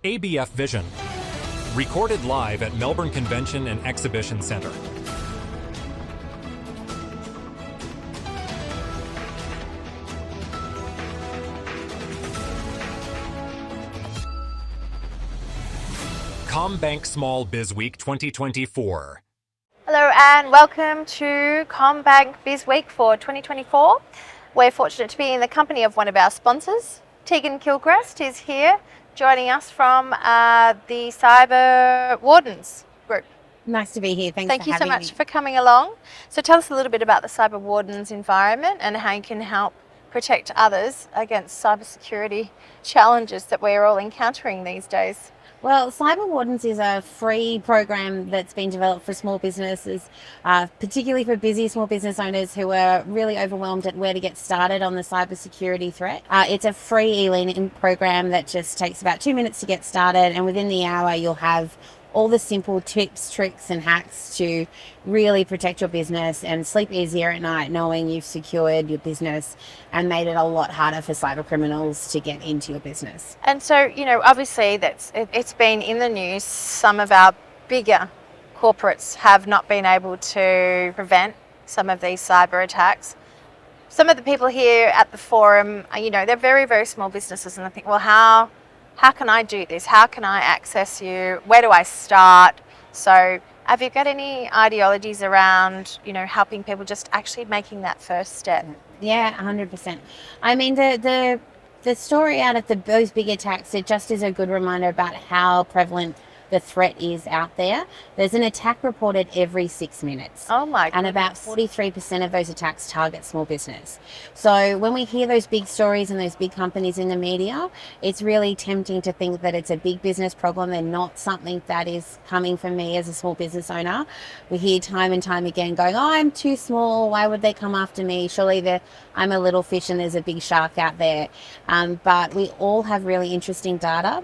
ABF Vision. Recorded live at Melbourne Convention and Exhibition Centre. CommBank SmallBiz Week 2024. Hello and welcome to CommBank Biz Week for 2024. We're fortunate to be in the company of one of our sponsors. Tegan Gilchrist is here joining us from the Cyber Wardens group. Nice to be here. Thank you so much for coming along. So tell us a little bit about the Cyber Wardens environment and how you can help protect others against cybersecurity challenges that we're all encountering these days. Well, Cyber Wardens is a free program that's been developed for small businesses, particularly for busy small business owners who are really overwhelmed at where to get started on the cybersecurity threat. It's a free e-learning program that just takes about 2 minutes to get started, and within the hour you'll have all the simple tips, tricks and hacks to really protect your business and sleep easier at night knowing you've secured your business and made it a lot harder for cyber criminals to get into your business. And so, obviously it's been in the news. Some of our bigger corporates have not been able to prevent some of these cyber attacks. Some of the people here at the forum, they're very, very small businesses, and I think, well, how can I do this? How can I access you? Where do I start? So have you got any ideologies around, helping people just actually making that first step? Yeah, 100%. I mean, the story out of those big attacks, it just is a good reminder about how prevalent the threat is out there. There's an attack reported every 6 minutes. Oh my goodness. And about 43% of those attacks target small business. So when we hear those big stories and those big companies in the media, it's really tempting to think that it's a big business problem and not something that is coming from me as a small business owner. We hear time and time again going, oh, I'm too small. Why would they come after me? Surely I'm a little fish and there's a big shark out there. But we all have really interesting data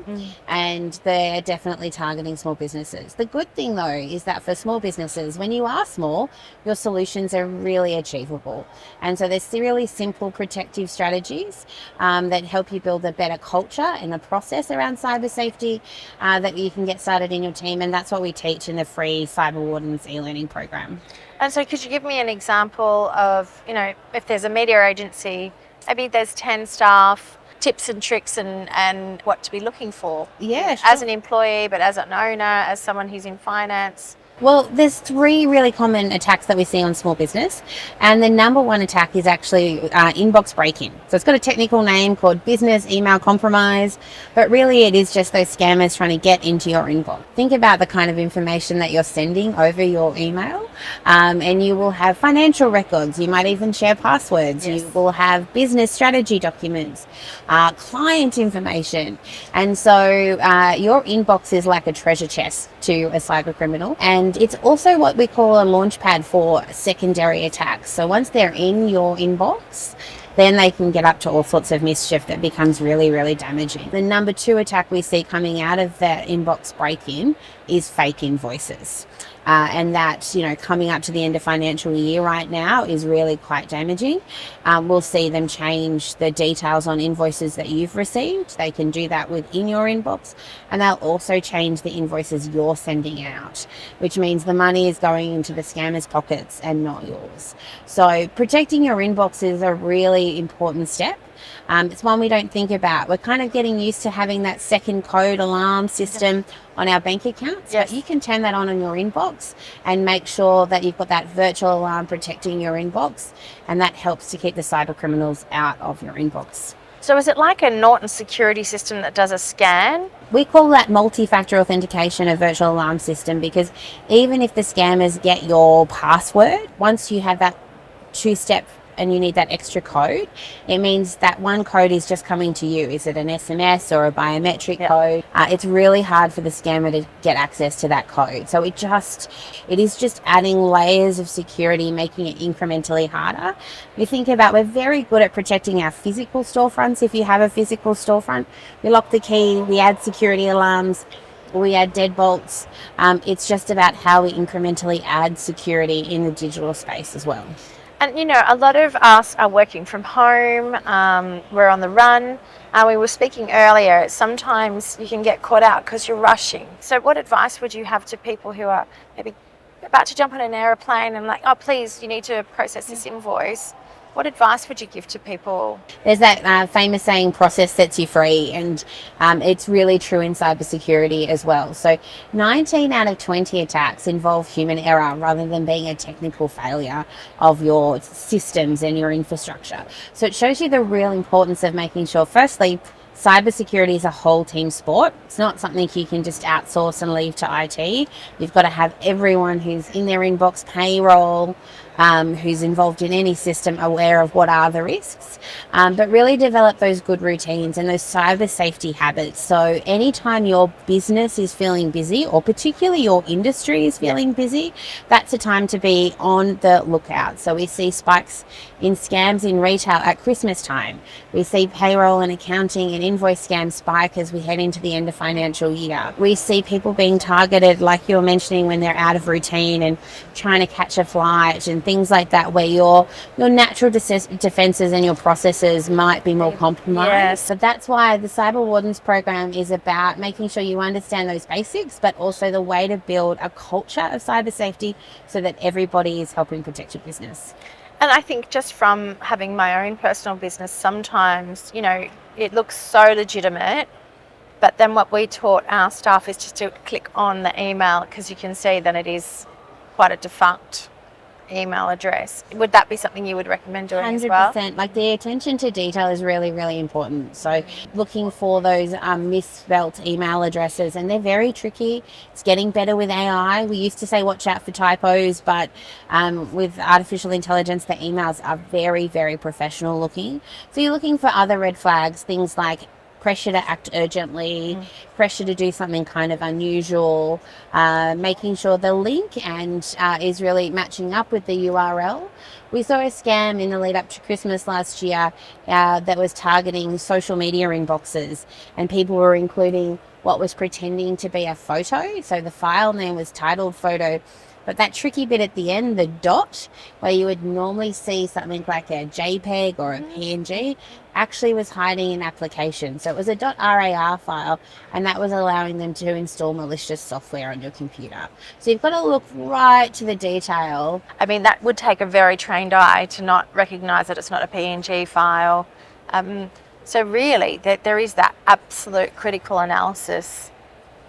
and they're definitely targeting small businesses. The good thing though is that for small businesses, when you are small, your solutions are really achievable. And so there's really simple protective strategies that help you build a better culture and a process around cyber safety that you can get started in your team. And that's what we teach in the free Cyber Wardens e-learning program. And so could you give me an example of, if there's a media agency, maybe there's 10 staff, tips and tricks and what to be looking for? Yeah, sure. As an employee, but as an owner, as someone who's in finance? Well, there's 3 really common attacks that we see on small business, and the number one attack is actually inbox break-in. So it's got a technical name called business email compromise, but really it is just those scammers trying to get into your inbox. Think about the kind of information that you're sending over your email, and you will have financial records. You might even share passwords. Yes. You will have business strategy documents, client information, and so your inbox is like a treasure chest to a cyber criminal. And it's also what we call a launch pad for secondary attacks. So once they're in your inbox, then they can get up to all sorts of mischief that becomes really, really damaging. The number 2 attack we see coming out of that inbox break-in is fake invoices. And that, coming up to the end of financial year right now is really quite damaging. We'll see them change the details on invoices that you've received. They can do that within your inbox, and they'll also change the invoices you're sending out, which means the money is going into the scammers' pockets and not yours. So protecting your inbox is a really important step. It's one we don't think about. We're kind of getting used to having that second code alarm system on our bank accounts, yes. But you can turn that on your inbox and make sure that you've got that virtual alarm protecting your inbox, and that helps to keep the cyber criminals out of your inbox. So is it like a Norton security system that does a scan? We call that multi-factor authentication a virtual alarm system, because even if the scammers get your password, once you have that 2-step and you need that extra code, it means that one code is just coming to you. Is it an SMS or a biometric code? It's really hard for the scammer to get access to that code. So it is just adding layers of security, making it incrementally harder. You think about, we're very good at protecting our physical storefronts. If you have a physical storefront, we lock the key, we add security alarms, we add deadbolts. It's just about how we incrementally add security in the digital space as well. And you know, a lot of us are working from home, we're on the run. We were speaking earlier, sometimes you can get caught out because you're rushing. So what advice would you have to people who are maybe about to jump on an aeroplane and like, oh, please, you need to process this invoice? What advice would you give to people? There's that famous saying, process sets you free, and it's really true in cybersecurity as well. So 19 out of 20 attacks involve human error rather than being a technical failure of your systems and your infrastructure. So it shows you the real importance of making sure, firstly, cybersecurity is a whole team sport. It's not something you can just outsource and leave to IT. You've got to have everyone who's in their inbox, payroll, who's involved in any system, aware of what are the risks, but really develop those good routines and those cyber safety habits. So anytime your business is feeling busy, or particularly your industry is feeling busy, that's a time to be on the lookout. So we see spikes in scams in retail at Christmas time. We see payroll and accounting and invoice scams spike as we head into the end of financial year. We see people being targeted, like you were mentioning, when they're out of routine and trying to catch a flight and things like that, where your natural defenses and your processes might be more compromised. Yes. So that's why the Cyber Wardens program is about making sure you understand those basics, but also the way to build a culture of cyber safety so that everybody is helping protect your business. And I think just from having my own personal business, sometimes, you know, it looks so legitimate, but then what we taught our staff is just to click on the email, because you can see that it is quite a defunct email address. Would that be something you would recommend doing 100%. as well? Like, the attention to detail is really, really important. So looking for those misspelt email addresses, and they're very tricky. It's getting better with AI. We used to say watch out for typos, but with artificial intelligence, the emails are very, very professional looking. So you're looking for other red flags, things like pressure to act urgently, pressure to do something kind of unusual, making sure the link is really matching up with the URL. We saw a scam in the lead up to Christmas last year that was targeting social media inboxes, and people were including what was pretending to be a photo. So the file name was titled photo, but that tricky bit at the end, the dot, where you would normally see something like a JPEG or a PNG, actually was hiding an application. So it was a .rar file, and that was allowing them to install malicious software on your computer. So you've got to look right to the detail. I mean, that would take a very trained eye to not recognise that it's not a PNG file. So really, there is that absolute critical analysis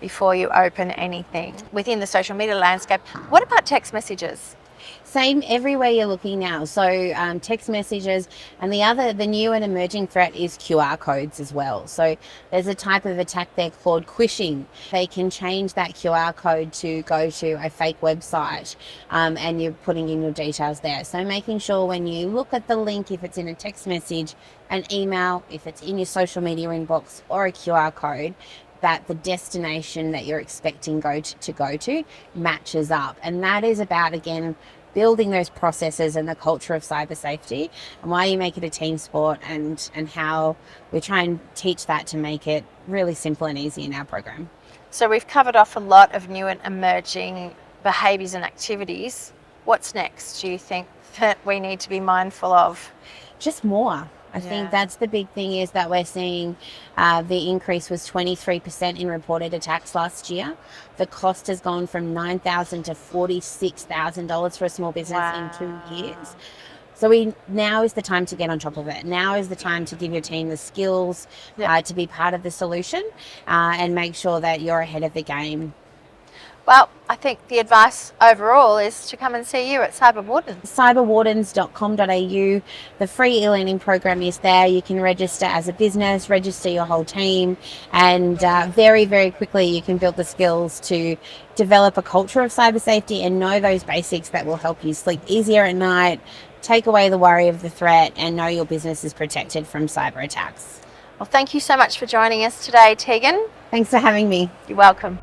before you open anything within the social media landscape. What about text messages? Same everywhere you're looking now. So text messages, and the new and emerging threat is QR codes as well. So there's a type of attack there called quishing. They can change that QR code to go to a fake website, and you're putting in your details there. So making sure when you look at the link, if it's in a text message, an email, if it's in your social media inbox, or a QR code, that the destination that you're expecting to go to matches up. And that is about, again, building those processes and the culture of cyber safety, and why you make it a team sport, and how we try and teach that to make it really simple and easy in our program. So we've covered off a lot of new and emerging behaviours and activities. What's next, do you think, that we need to be mindful of? Just more. I think that's the big thing, is that we're seeing the increase was 23% in reported attacks last year. The cost has gone from $9,000 to $46,000 for a small business in 2 years. So now is the time to get on top of it. Now is the time to give your team the skills to be part of the solution, and make sure that you're ahead of the game. Well, I think the advice overall is to come and see you at Cyber Wardens. Cyberwardens.com.au. The free e-learning program is there. You can register as a business, register your whole team, and very, very quickly you can build the skills to develop a culture of cyber safety and know those basics that will help you sleep easier at night, take away the worry of the threat, and know your business is protected from cyber attacks. Well, thank you so much for joining us today, Tegan. Thanks for having me. You're welcome.